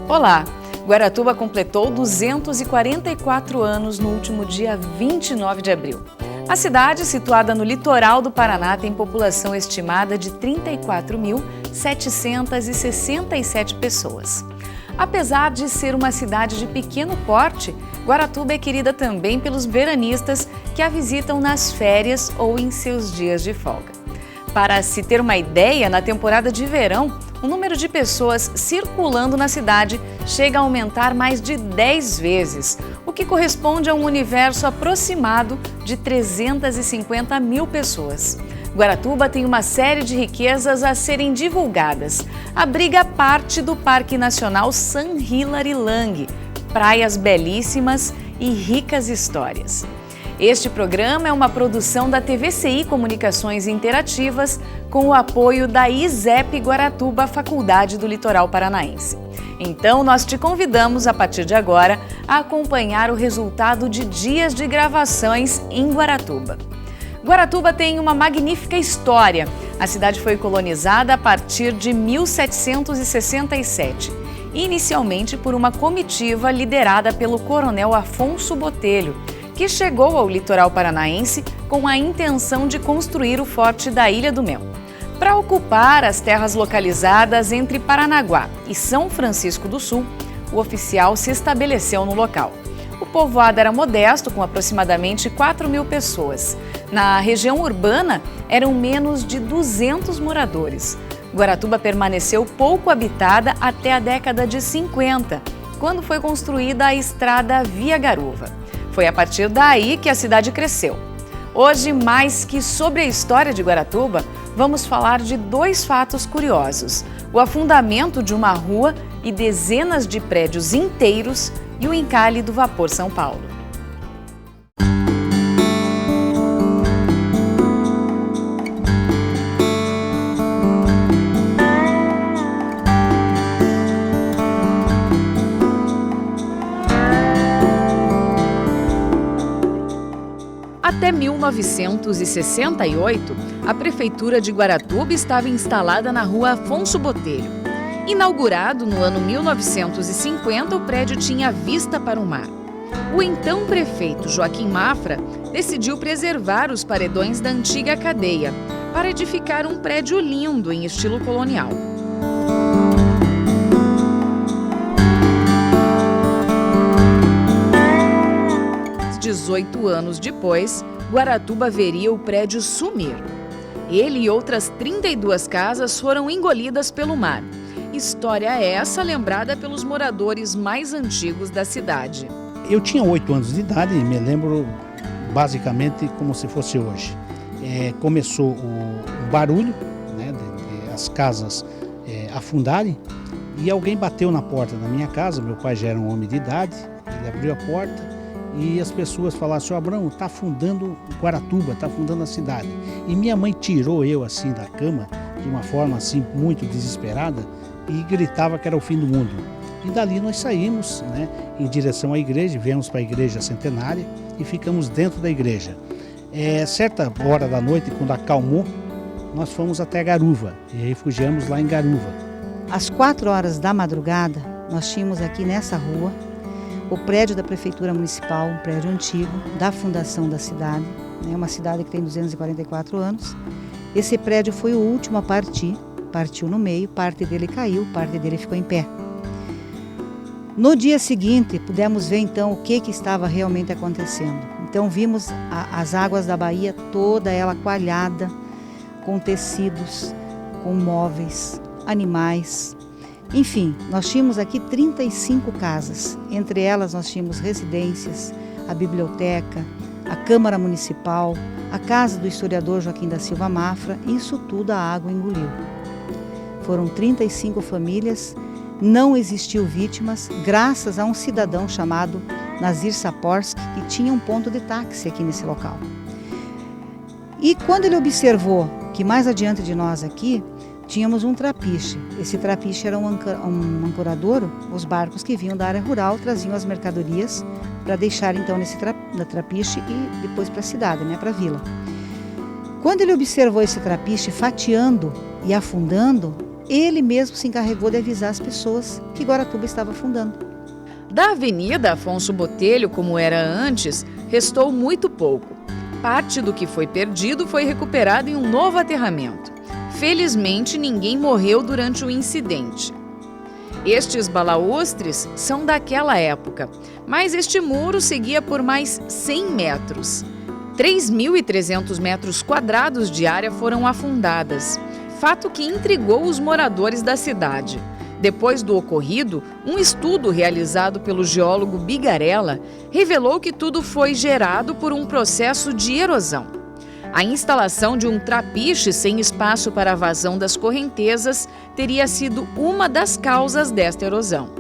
Olá! Guaratuba completou 244 anos no último dia 29 de abril. A cidade, situada no litoral do Paraná, tem população estimada de 34.767 pessoas. Apesar de ser uma cidade de pequeno porte, Guaratuba é querida também pelos veranistas que a visitam nas férias ou em seus dias de folga. Para se ter uma ideia, na temporada de verão, o número de pessoas circulando na cidade chega a aumentar mais de 10 vezes, o que corresponde a um universo aproximado de 350 mil pessoas. Guaratuba tem uma série de riquezas a serem divulgadas. Abriga parte do Parque Nacional San Hilary Lang, praias belíssimas e ricas histórias. Este programa é uma produção da TVCI Comunicações Interativas com o apoio da ISEP Guaratuba, Faculdade do Litoral Paranaense. Então, nós te convidamos, a partir de agora, a acompanhar o resultado de dias de gravações em Guaratuba. Guaratuba tem uma magnífica história. A cidade foi colonizada a partir de 1767, inicialmente por uma comitiva liderada pelo coronel Afonso Botelho, que chegou ao litoral paranaense com a intenção de construir o Forte da Ilha do Mel. Para ocupar as terras localizadas entre Paranaguá e São Francisco do Sul, o oficial se estabeleceu no local. O povoado era modesto, com aproximadamente 4.000 pessoas. Na região urbana, eram menos de 200 moradores. Guaratuba permaneceu pouco habitada até a década de 50, quando foi construída a estrada Via Garuva. Foi a partir daí que a cidade cresceu. Hoje, mais que sobre a história de Guaratuba, vamos falar de dois fatos curiosos: o afundamento de uma rua e dezenas de prédios inteiros e o encalhe do vapor São Paulo. Até 1968, a Prefeitura de Guaratuba estava instalada na rua Afonso Botelho. Inaugurado no ano 1950, o prédio tinha vista para o mar. O então prefeito Joaquim Mafra decidiu preservar os paredões da antiga cadeia para edificar um prédio lindo em estilo colonial. 18 anos depois, Guaratuba veria o prédio sumir. Ele e outras 32 casas foram engolidas pelo mar. História essa lembrada pelos moradores mais antigos da cidade. Eu tinha 8 anos de idade e me lembro basicamente como se fosse hoje. Começou o barulho, né, de as casas afundarem, e alguém bateu na porta da minha casa. Meu pai já era um homem de idade, ele abriu a porta e as pessoas falaram: "Seu Abrão, está afundando Guaratuba, está afundando a cidade." E minha mãe tirou eu assim da cama, de uma forma assim muito desesperada, e gritava que era o fim do mundo. E dali nós saímos, né, em direção à igreja, viemos para a igreja centenária e ficamos dentro da igreja. Certa hora da noite, quando acalmou, nós fomos até Garuva e refugiamos lá em Garuva. Às 4 horas da madrugada, nós tínhamos aqui nessa rua o prédio da Prefeitura Municipal, um prédio antigo, da fundação da cidade, né, uma cidade que tem 244 anos. Esse prédio foi o último a partir, partiu no meio, parte dele caiu, parte dele ficou em pé. No dia seguinte, pudemos ver então o que estava realmente acontecendo. Então vimos as águas da Bahia, toda ela coalhada, com tecidos, com móveis, animais. Enfim, nós tínhamos aqui 35 casas. Entre elas nós tínhamos residências, a biblioteca, a Câmara Municipal, a casa do historiador Joaquim da Silva Mafra. Isso tudo a água engoliu. Foram 35 famílias, não existiu vítimas, graças a um cidadão chamado Nazir Saporsky, que tinha um ponto de táxi aqui nesse local. E quando ele observou que mais adiante de nós aqui, tínhamos um trapiche. Esse trapiche era um ancoradouro. Os barcos que vinham da área rural traziam as mercadorias para deixar então na trapiche e depois para a cidade, né, para a vila. Quando ele observou esse trapiche fatiando e afundando, ele mesmo se encarregou de avisar as pessoas que Guaratuba estava afundando. Da Avenida Afonso Botelho, como era antes, restou muito pouco. Parte do que foi perdido foi recuperado em um novo aterramento. Felizmente, ninguém morreu durante o incidente. Estes balaústres são daquela época, mas este muro seguia por mais 100 metros. 3.300 metros quadrados de área foram afundadas, fato que intrigou os moradores da cidade. Depois do ocorrido, um estudo realizado pelo geólogo Bigarella revelou que tudo foi gerado por um processo de erosão. A instalação de um trapiche sem espaço para a vazão das correntezas teria sido uma das causas desta erosão.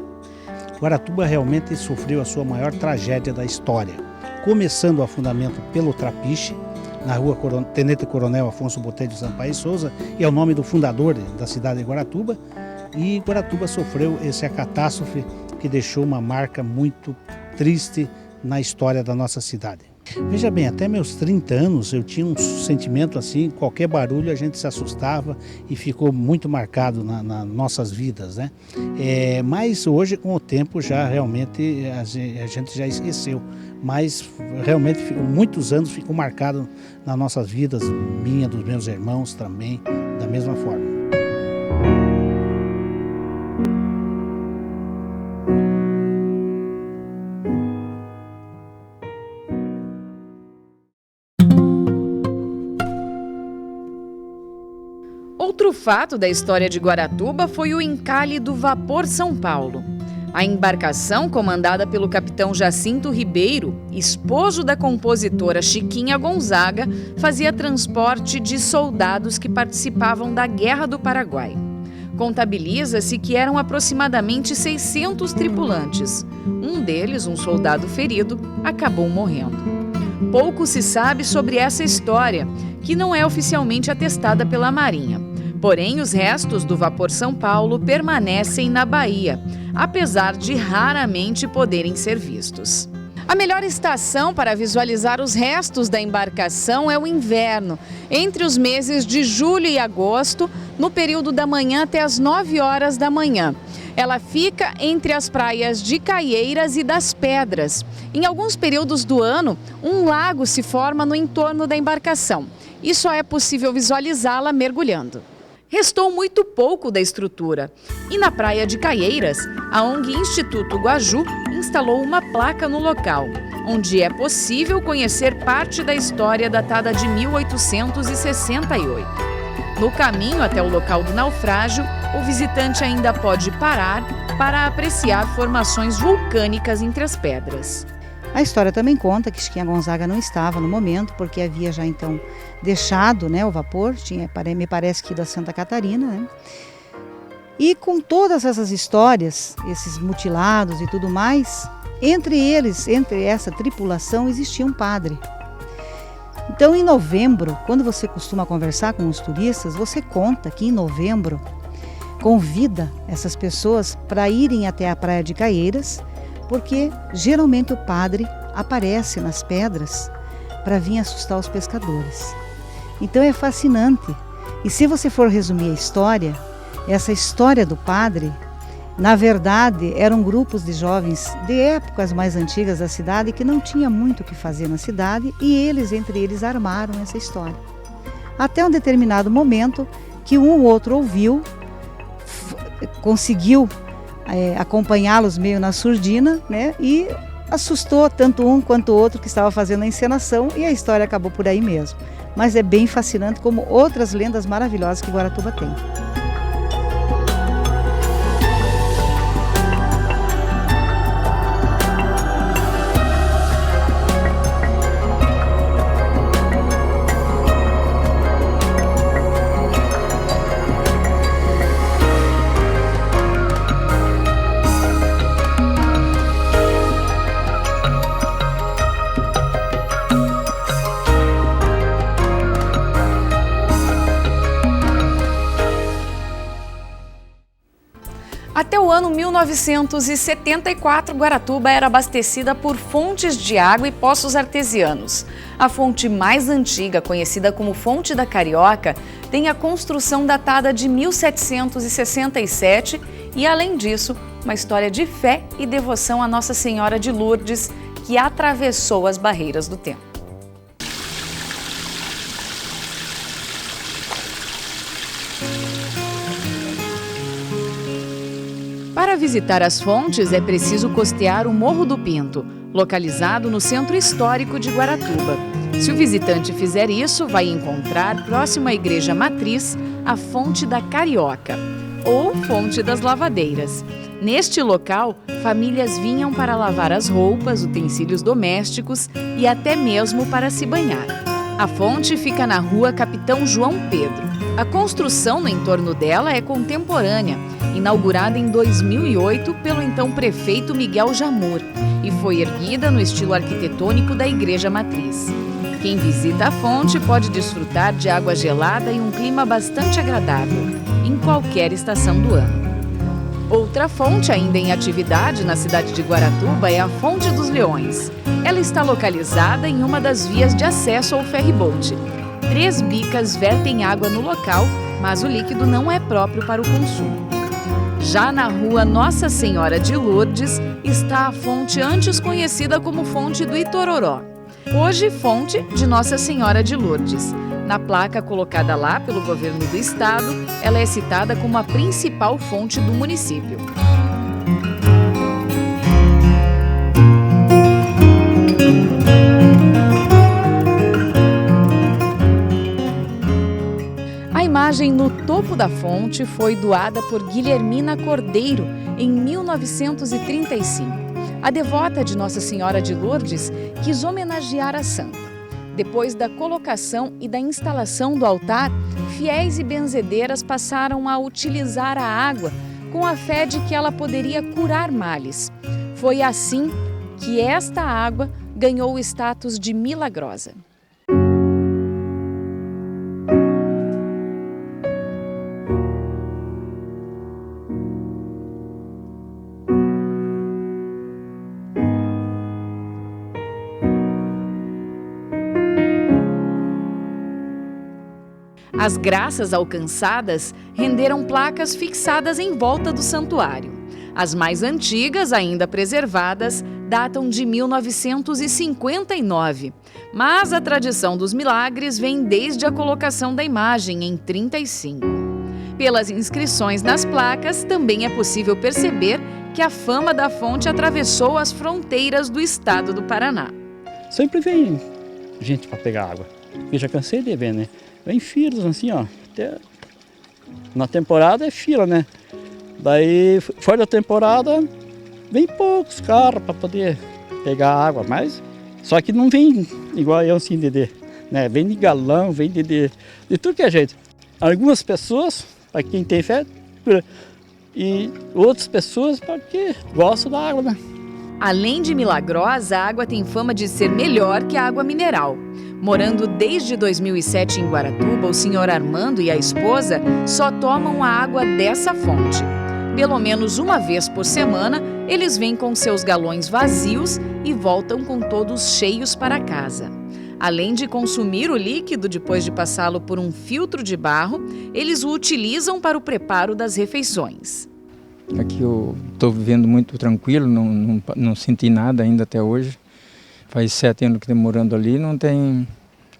Guaratuba realmente sofreu a sua maior tragédia da história, começando o afundamento pelo trapiche, na rua Tenente Coronel Afonso Botelho de Sampaio e Souza, e é o nome do fundador da cidade de Guaratuba. E Guaratuba sofreu essa catástrofe que deixou uma marca muito triste na história da nossa cidade. Veja bem, até meus 30 anos eu tinha um sentimento assim, qualquer barulho a gente se assustava e ficou muito marcado nas nossas vidas, né? Mas hoje, com o tempo, já realmente a gente já esqueceu. Mas realmente muitos anos ficou marcado nas nossas vidas, minha, dos meus irmãos também, da mesma forma. Outro fato da história de Guaratuba foi o encalhe do Vapor São Paulo. A embarcação, comandada pelo capitão Jacinto Ribeiro, esposo da compositora Chiquinha Gonzaga, fazia transporte de soldados que participavam da Guerra do Paraguai. Contabiliza-se que eram aproximadamente 600 tripulantes. Um deles, um soldado ferido, acabou morrendo. Pouco se sabe sobre essa história, que não é oficialmente atestada pela Marinha. Porém, os restos do Vapor São Paulo permanecem na Bahia, apesar de raramente poderem ser vistos. A melhor estação para visualizar os restos da embarcação é o inverno, entre os meses de julho e agosto, no período da manhã até as 9 horas da manhã. Ela fica entre as praias de Caieiras e das Pedras. Em alguns períodos do ano, um lago se forma no entorno da embarcação e só é possível visualizá-la mergulhando. Restou muito pouco da estrutura e na praia de Caieiras, a ONG Instituto Guaju instalou uma placa no local, onde é possível conhecer parte da história datada de 1868. No caminho até o local do naufrágio, o visitante ainda pode parar para apreciar formações vulcânicas entre as pedras. A história também conta que Chiquinha Gonzaga não estava no momento, porque havia já então deixado, né, o vapor, me parece que da Santa Catarina, né? E com todas essas histórias, esses mutilados e tudo mais, entre essa tripulação existia um padre. Então, em novembro, quando você costuma conversar com os turistas, você conta que em novembro convida essas pessoas para irem até a praia de Caieiras, porque geralmente o padre aparece nas pedras para vir assustar os pescadores. Então é fascinante. E se você for resumir a história, essa história do padre, na verdade, eram grupos de jovens de épocas mais antigas da cidade que não tinha muito o que fazer na cidade e eles, entre eles, armaram essa história. Até um determinado momento que um ou outro ouviu, conseguiu acompanhá-los meio na surdina, né? E assustou tanto um quanto o outro que estava fazendo a encenação e a história acabou por aí mesmo. Mas é bem fascinante como outras lendas maravilhosas que Guaratuba tem. ano 1974, Guaratuba era abastecida por fontes de água e poços artesianos. A fonte mais antiga, conhecida como Fonte da Carioca, tem a construção datada de 1767 e, além disso, uma história de fé e devoção a Nossa Senhora de Lourdes, que atravessou as barreiras do tempo. Para visitar as fontes, é preciso costear o Morro do Pinto, localizado no centro histórico de Guaratuba. Se o visitante fizer isso, vai encontrar, próximo à Igreja Matriz, a Fonte da Carioca, ou Fonte das Lavadeiras. Neste local, famílias vinham para lavar as roupas, utensílios domésticos e até mesmo para se banhar. A fonte fica na rua Capitão João Pedro. A construção no entorno dela é contemporânea, inaugurada em 2008 pelo então prefeito Miguel Jamur, e foi erguida no estilo arquitetônico da Igreja Matriz. Quem visita a fonte pode desfrutar de água gelada e um clima bastante agradável, em qualquer estação do ano. Outra fonte ainda em atividade na cidade de Guaratuba é a Fonte dos Leões. Ela está localizada em uma das vias de acesso ao ferry-boat. 3 bicas vertem água no local, mas o líquido não é próprio para o consumo. Já na rua Nossa Senhora de Lourdes está a fonte antes conhecida como Fonte do Itororó, hoje Fonte de Nossa Senhora de Lourdes. Na placa colocada lá pelo governo do estado, ela é citada como a principal fonte do município. A imagem no topo da fonte foi doada por Guilhermina Cordeiro em 1935. A devota de Nossa Senhora de Lourdes quis homenagear a santa. Depois da colocação e da instalação do altar, fiéis e benzedeiras passaram a utilizar a água com a fé de que ela poderia curar males. Foi assim que esta água ganhou o status de milagrosa. As graças alcançadas renderam placas fixadas em volta do santuário. As mais antigas, ainda preservadas, datam de 1959, mas a tradição dos milagres vem desde a colocação da imagem em 35. Pelas inscrições nas placas, também é possível perceber que a fama da fonte atravessou as fronteiras do estado do Paraná. Sempre vem gente para pegar água. Eu já cansei de ver, né? Vem filas assim, ó. Até na temporada é fila, né? Daí, fora da temporada, vem poucos carros para poder pegar água, mas só que não vem igual eu assim, né? Vem de galão, vem de tudo que é jeito. Algumas pessoas, para quem tem fé, e outras pessoas porque gostam da água, né? Além de milagrosa, a água tem fama de ser melhor que a água mineral. Morando desde 2007 em Guaratuba, o senhor Armando e a esposa só tomam a água dessa fonte. Pelo menos uma vez por semana, eles vêm com seus galões vazios e voltam com todos cheios para casa. Além de consumir o líquido depois de passá-lo por um filtro de barro, eles o utilizam para o preparo das refeições. Aqui eu estou vivendo muito tranquilo, não senti nada ainda até hoje. Faz 7 anos que estou morando ali, não tem...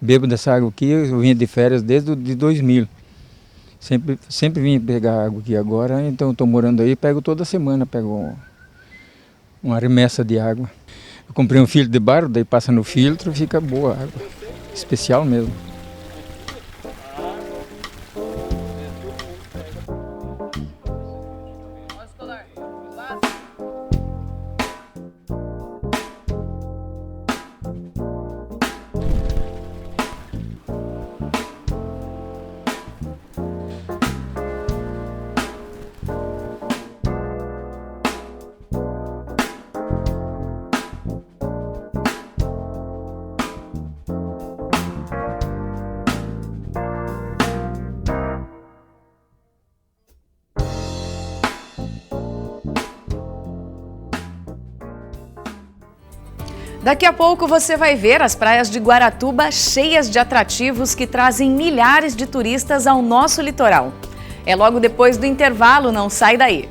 Bebo dessa água aqui, eu vinha de férias desde de 2000. Sempre vim pegar água aqui agora, então estou morando aí, pego toda semana, pego uma remessa de água. Eu comprei um filtro de barro, daí passa no filtro, fica boa a água, especial mesmo. Daqui a pouco você vai ver as praias de Guaratuba cheias de atrativos que trazem milhares de turistas ao nosso litoral. É logo depois do intervalo, não sai daí.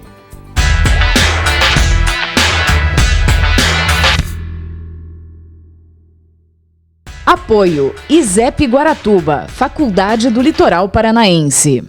Apoio ISEP Guaratuba, Faculdade do Litoral Paranaense.